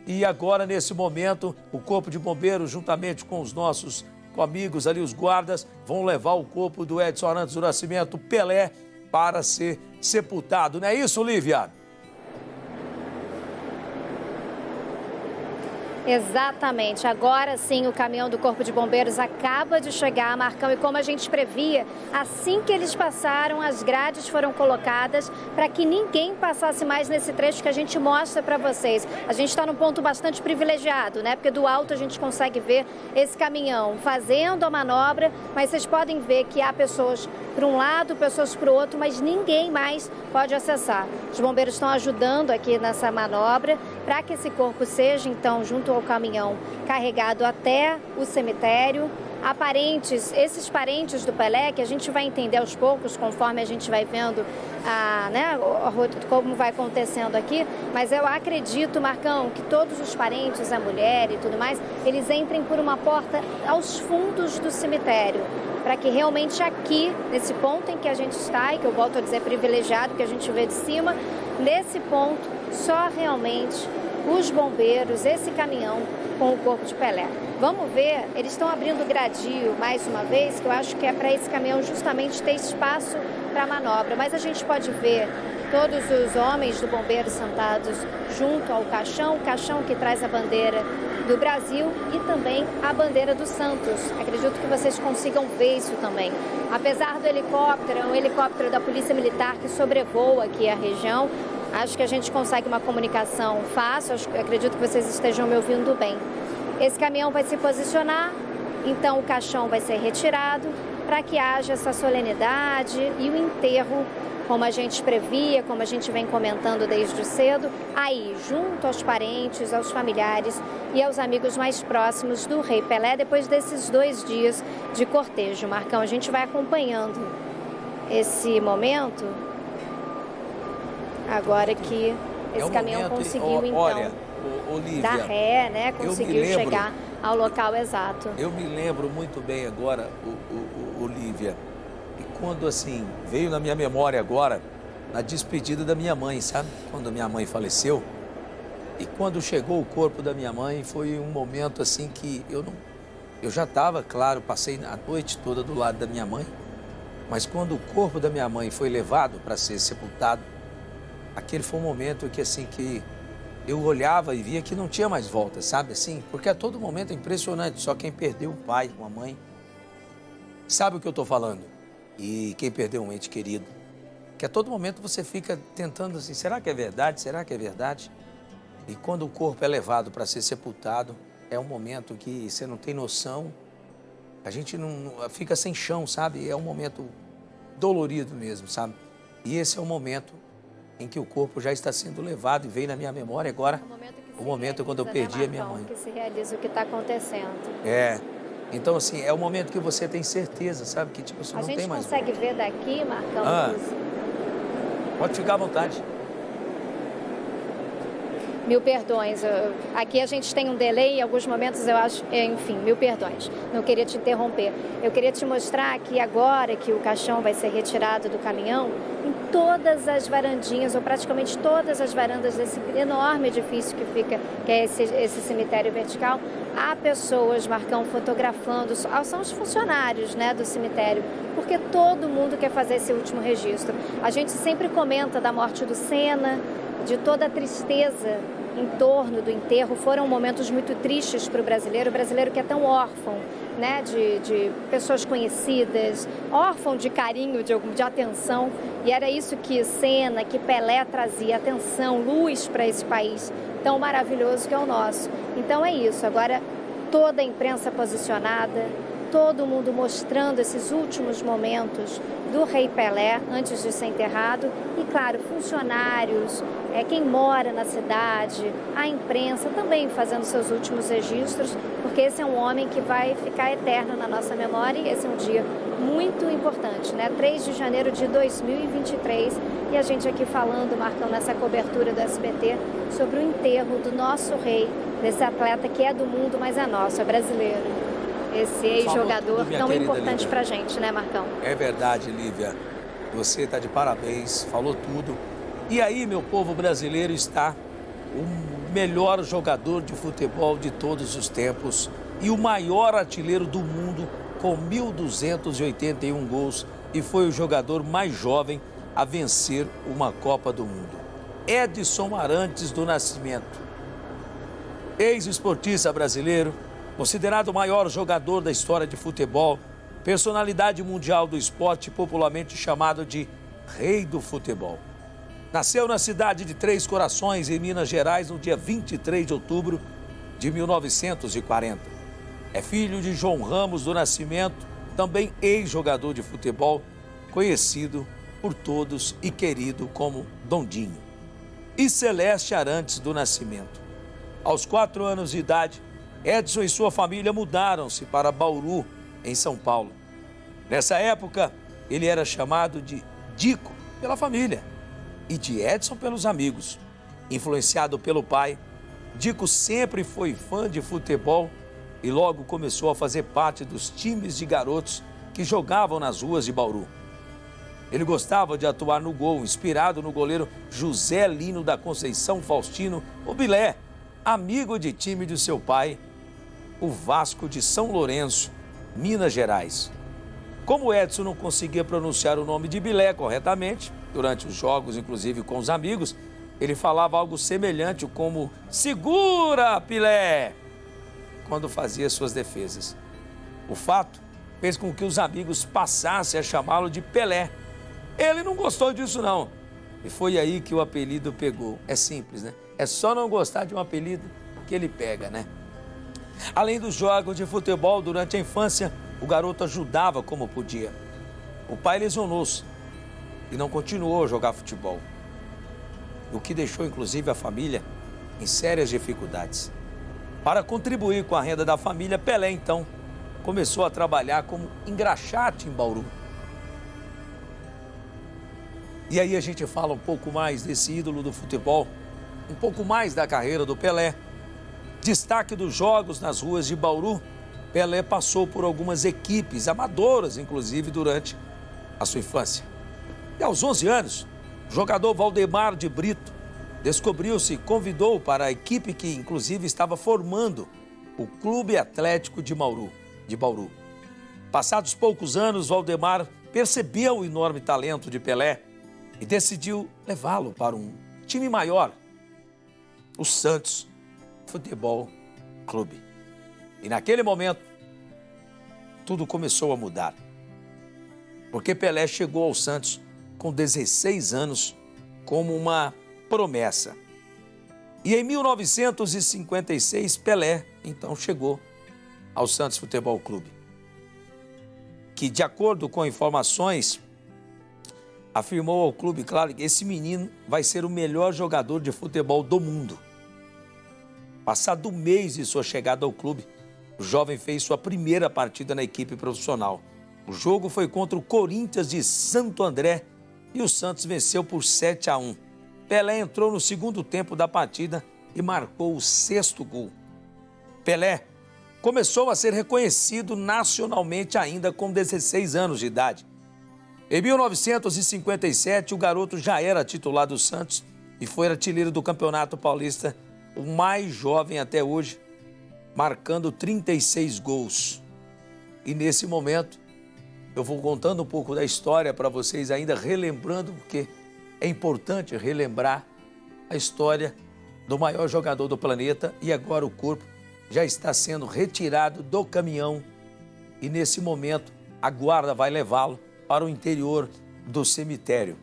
E agora, nesse momento, o Corpo de Bombeiros, juntamente com os nossos amigos ali, os guardas, vão levar o corpo do Edson Arantes do Nascimento Pelé para ser sepultado. Não é isso, Lívia? Exatamente. Agora sim o caminhão do Corpo de Bombeiros acaba de chegar, Marcão, e como a gente previa, assim que eles passaram, as grades foram colocadas para que ninguém passasse mais nesse trecho que a gente mostra para vocês. A gente está num ponto bastante privilegiado, né? Porque do alto a gente consegue ver esse caminhão fazendo a manobra, mas vocês podem ver que há pessoas para um lado, pessoas para o outro, mas ninguém mais pode acessar. Os bombeiros estão ajudando aqui nessa manobra para que esse corpo seja, então, junto ao caminhão, carregado até o cemitério. Esses parentes do Pelé, que a gente vai entender aos poucos, conforme a gente vai vendo como vai acontecendo aqui, mas eu acredito, Marcão, que todos os parentes, a mulher e tudo mais, eles entrem por uma porta aos fundos do cemitério, para que realmente aqui, nesse ponto em que a gente está, e que eu volto a dizer privilegiado, que a gente vê de cima, nesse ponto, só realmente os bombeiros, esse caminhão com o corpo de Pelé. Vamos ver, eles estão abrindo o gradil mais uma vez, que eu acho que é para esse caminhão justamente ter espaço para a manobra. Mas a gente pode ver todos os homens do bombeiro sentados junto ao caixão, o caixão que traz a bandeira do Brasil e também a bandeira do Santos. Acredito que vocês consigam ver isso também. Apesar do helicóptero, é um helicóptero da Polícia Militar que sobrevoa aqui a região, acho que a gente consegue uma comunicação fácil, acredito que vocês estejam me ouvindo bem. Esse caminhão vai se posicionar, então o caixão vai ser retirado para que haja essa solenidade e o enterro, como a gente previa, como a gente vem comentando desde cedo, aí junto aos parentes, aos familiares e aos amigos mais próximos do Rei Pelé, depois desses 2 dias de cortejo. Marcão, a gente vai acompanhando esse momento, agora que esse caminhão conseguiu, então, olha, Lívia, dar ré, né? Conseguiu chegar ao local exato. Eu me lembro muito bem agora, Lívia, e quando assim, veio na minha memória agora, na despedida da minha mãe, sabe? Quando a minha mãe faleceu, e quando chegou o corpo da minha mãe, foi um momento assim que eu já estava, claro, passei a noite toda do lado da minha mãe, mas quando o corpo da minha mãe foi levado para ser sepultado, aquele foi um momento que assim, que eu olhava e via que não tinha mais volta, sabe assim? Porque a todo momento é impressionante, só quem perdeu um pai, uma mãe, sabe o que eu estou falando? E quem perdeu um ente querido, que a todo momento você fica tentando assim, será que é verdade? Será que é verdade? E quando o corpo é levado para ser sepultado, é um momento que você não tem noção, a gente não fica sem chão, sabe? É um momento dolorido mesmo, sabe? E esse é o momento em que o corpo já está sendo levado e veio na minha memória agora, o momento quando eu perdi a minha mãe. Que se realiza o que está acontecendo. É, então assim, é o momento que você tem certeza, sabe? Que tipo, você não tem mais. A gente consegue ver daqui, Marcão? Pode ficar à vontade. Mil perdões, aqui a gente tem um delay, em alguns momentos eu acho, enfim, mil perdões, não queria te interromper. Eu queria te mostrar que agora que o caixão vai ser retirado do caminhão, em todas as varandinhas, ou praticamente todas as varandas desse enorme edifício que é esse cemitério vertical, há pessoas, Marcão, fotografando, são os funcionários, né, do cemitério, porque todo mundo quer fazer esse último registro. A gente sempre comenta da morte do Senna, de toda a tristeza em torno do enterro. Foram momentos muito tristes para o brasileiro que é tão órfão, né, de pessoas conhecidas, órfão de carinho, de atenção, e era isso que Senna, que Pelé trazia, atenção, luz para esse país tão maravilhoso que é o nosso. Então é isso, agora toda a imprensa posicionada, todo mundo mostrando esses últimos momentos do Rei Pelé antes de ser enterrado e, claro, funcionários, quem mora na cidade, a imprensa também fazendo seus últimos registros, porque esse é um homem que vai ficar eterno na nossa memória e esse é um dia muito importante, né? 3 de janeiro de 2023 e a gente aqui falando, marcando essa cobertura do SBT sobre o enterro do nosso rei, desse atleta que é do mundo, mas é nosso, é brasileiro. Esse ex-jogador tão importante pra gente, né, Marcão? É verdade, Lívia. Você está de parabéns, falou tudo. E aí, meu povo brasileiro, está o melhor jogador de futebol de todos os tempos e o maior artilheiro do mundo com 1.281 gols e foi o jogador mais jovem a vencer uma Copa do Mundo. Edson Arantes do Nascimento, ex-esportista brasileiro, considerado o maior jogador da história de futebol, personalidade mundial do esporte, popularmente chamado de Rei do Futebol. Nasceu na cidade de Três Corações, em Minas Gerais, no dia 23 de outubro de 1940. É filho de João Ramos do Nascimento, também ex-jogador de futebol, conhecido por todos e querido como Dondinho. E Celeste Arantes do Nascimento. Aos 4 anos de idade, Edson e sua família mudaram-se para Bauru, em São Paulo. Nessa época, ele era chamado de Dico pela família e de Edson pelos amigos. Influenciado pelo pai, Dico sempre foi fã de futebol e logo começou a fazer parte dos times de garotos que jogavam nas ruas de Bauru. Ele gostava de atuar no gol, inspirado no goleiro José Lino da Conceição Faustino, o Bilé, amigo de time de seu pai, o Vasco de São Lourenço, Minas Gerais. Como Edson não conseguia pronunciar o nome de Bilé corretamente, durante os jogos, inclusive com os amigos, ele falava algo semelhante como "segura, Pilé", quando fazia suas defesas. O fato fez com que os amigos passassem a chamá-lo de Pelé. Ele não gostou disso não, e foi aí que o apelido pegou. É simples, né? É só não gostar de um apelido que ele pega, né? Além dos jogos de futebol durante a infância, o garoto ajudava como podia. O pai lesionou-se e não continuou a jogar futebol, o que deixou inclusive a família em sérias dificuldades. Para contribuir com a renda da família, Pelé então começou a trabalhar como engraxate em Bauru. E aí a gente fala um pouco mais desse ídolo do futebol, um pouco mais da carreira do Pelé. Destaque dos jogos nas ruas de Bauru, Pelé passou por algumas equipes amadoras, inclusive durante a sua infância. E aos 11 anos, o jogador Valdemar de Brito descobriu-se e convidou para a equipe que inclusive estava formando o Clube Atlético de Bauru. Passados poucos anos, Valdemar percebeu o enorme talento de Pelé e decidiu levá-lo para um time maior, o Santos Futebol Clube. E naquele momento, tudo começou a mudar, porque Pelé chegou ao Santos com 16 anos como uma promessa. E em 1956, Pelé então chegou ao Santos Futebol Clube, que, de acordo com informações, afirmou ao clube, claro, que esse menino vai ser o melhor jogador de futebol do mundo. Passado um mês de sua chegada ao clube, o jovem fez sua primeira partida na equipe profissional. O jogo foi contra o Corinthians de Santo André e o Santos venceu por 7-1. Pelé entrou no segundo tempo da partida e marcou o 6º gol. Pelé começou a ser reconhecido nacionalmente ainda com 16 anos de idade. Em 1957, o garoto já era titular do Santos e foi artilheiro do Campeonato Paulista, o mais jovem até hoje, marcando 36 gols. E nesse momento, eu vou contando um pouco da história para vocês, ainda relembrando, porque é importante relembrar a história do maior jogador do planeta, e agora o corpo já está sendo retirado do caminhão e nesse momento a guarda vai levá-lo para o interior do cemitério.